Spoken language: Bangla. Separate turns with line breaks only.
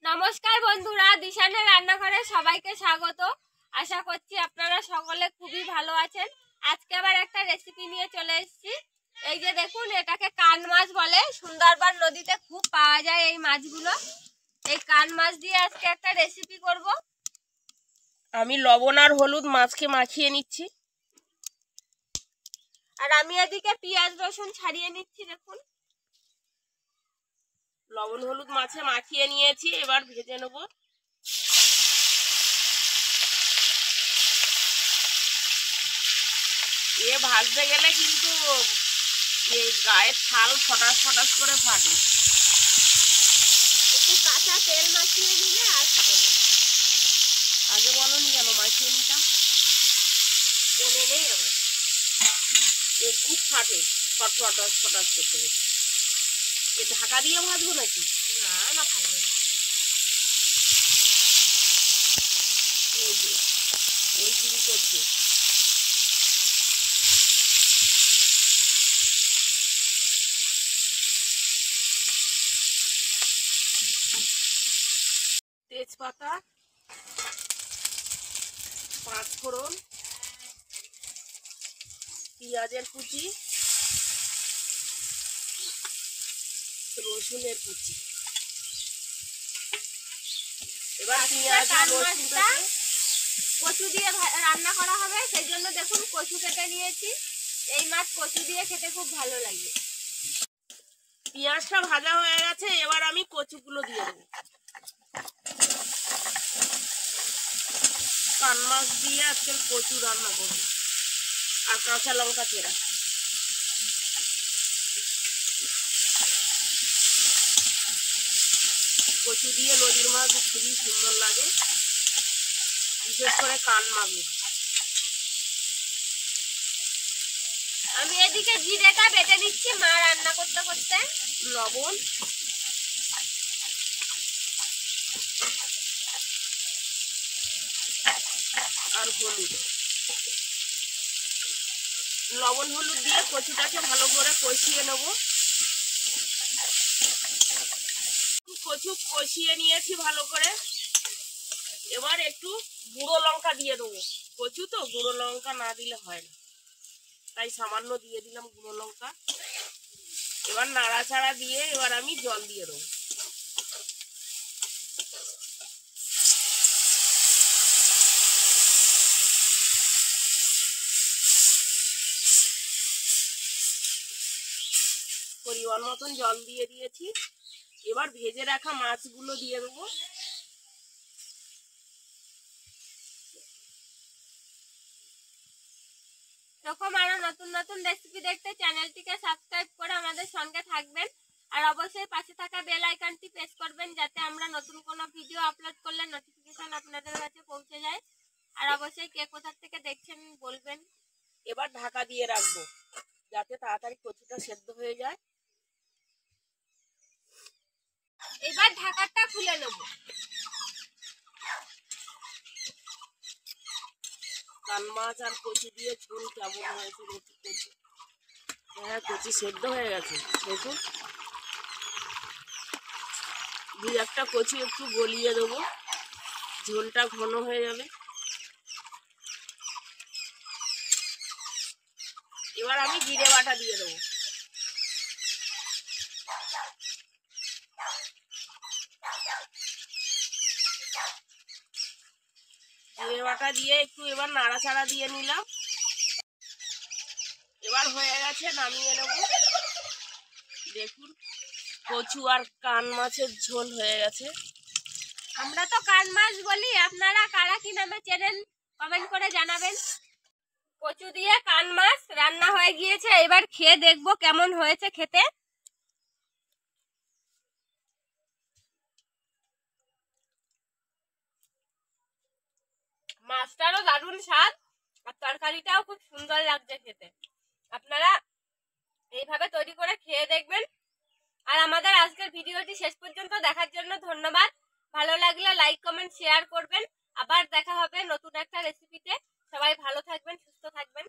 নমস্কার বন্ধুরা, দিশানের রান্নাঘরে সবাইকে স্বাগত। আশা করছি আপনারা সকলে খুবই ভালো আছেন। আজকে আবার একটা রেসিপি নিয়ে চলে এসেছি। এই যে দেখুন, এটাকে কান মাছ বলে। সুন্দরবন নদীতে খুব পাওয়া যায় এই মাছগুলো। এই কান মাছ দিয়ে আজকে একটা রেসিপি করব।
আমি লবণ আর হলুদ মাছকে মাখিয়ে নিচ্ছি,
আর আমি এদিকে পেঁয়াজ রসুন ছাড়িয়ে নিচ্ছি। দেখুন,
লবণ হলুদ মাছে মাখিয়ে নিয়েছি, এবার ভেজে নেব। ভাজতে গেলে কিন্তু এই গায়ের ছাল ফটাস ফটাস করে ফাটে।
একটু কাঁচা তেল মাখিয়ে নিলে আর খাবে।
আগে বলনি কেন মাখিয়ে নিতাম?
মনে নেই আমার।
খুব ফাটে, ফটফটাস ফটাস করতে গেলে। ঢাকা দিয়ে ভাজবো নাকি?
না না, খাবে না।
ওই শুরু করছে। তেজপাতা, পাঁচফোড়ন, পেঁয়াজের কুচি, রসুনের কুচি। এবার পেঁয়াজ রসুনটা
কচু দিয়ে রান্না করা হবে, সেই জন্য দেখুন কচু কেটে নিয়েছি। এই মাছ কচু দিয়ে খেতে খুব ভালো লাগে।
পেঁয়াজটা ভাজা হয়ে গেছে, এবার আমি কচুগুলো দিয়ে দেবো। কান মাছ দিয়ে আজকে কচু রান্না করবো, আর কাঁচা লঙ্কা চেরা। কচু দিয়ে নদীর মাছ খুবই সুন্দর লাগে, বিশেষ করে কান মাছ।
আমি এদিকে জিরেটা বেটে নিচ্ছি মা রান্না করতে করতে।
লবণ, আর হলুদ। লবণ হলুদ দিয়ে কচুটাকে ভালো করে কষিয়ে নেব। কচু কষিয়ে নিয়েছি ভালো করে, এবার একটু গুঁড়ো লঙ্কা দিয়ে দেবো। কচু তো গুঁড়ো লঙ্কা না দিলে হয় না, তাই সামান্য দিয়ে দিলাম গুঁড়ো লঙ্কা। এবার নাড়াচাড়া দিয়ে এবার আমি জল দিয়ে দেবো। পরিমাণ মতন জল দিয়ে দিয়েছি, এবার ভেজে রাখা মাছগুলো দিয়ে দেবো।
এরকম আরো নতুন নতুন রেসিপি দেখতে চ্যানেলটিকে সাবস্ক্রাইব করে আমাদের সঙ্গে থাকবেন। আর অবশ্যই পাশে থাকা বেল আইকনটি প্রেস করবেন, যাতে আমরা নতুন কোনো ভিডিও আপলোড করলে নোটিফিকেশন আপনাদের কাছে পৌঁছে যায়। আর অবশ্যই কে কোথা থেকে দেখছেন বলবেন।
এবার ঢাকা দিয়ে রাখবো, যাতে তাড়াতাড়ি কচুটা সেদ্ধ হয়ে যায়।
এবার ঢাকাটা খুলে নেব।
কান মাছ আর কচু দিয়ে ঝোল কেমন হয়েছে কচু? হ্যাঁ, কচু সেদ্ধ হয়ে গেছে দেখুন। দুই একটা কচু একটু গলিয়ে দেবো, ঝোলটা ঘন হয়ে যাবে। এবার আমি জিরে বাটা দিয়ে দেবো। জিরে বাটা দিয়ে একটু এবার নাড়াচাড়া দিয়ে নিলাম। এবার হয়ে গেছে, নামিয়ে নেব। দেখুন, কচু আর কান মাছের ঝোল হয়ে গেছে।
আমরা তো কান মাছ বলি, আপনারা কারা কি নামে চেনেন কমেন্ট করে জানাবেন। কচু দিয়ে কান মাছ রান্না হয়ে গিয়েছে, এবার খেয়ে দেখবো কেমন হয়েছে খেতে। মাছটারও দারুণ স্বাদ, আর তরকারিটাও খুব সুন্দর লাগছে খেতে। আপনারা এইভাবে তৈরি করে খেয়ে দেখবেন। আর আমাদের আজকের ভিডিওটি শেষ পর্যন্ত দেখার জন্য ধন্যবাদ। ভালো লাগলে লাইক কমেন্ট শেয়ার করবেন। আবার দেখা হবে নতুন একটা রেসিপিতে। সবাই ভালো থাকবেন, সুস্থ থাকবেন।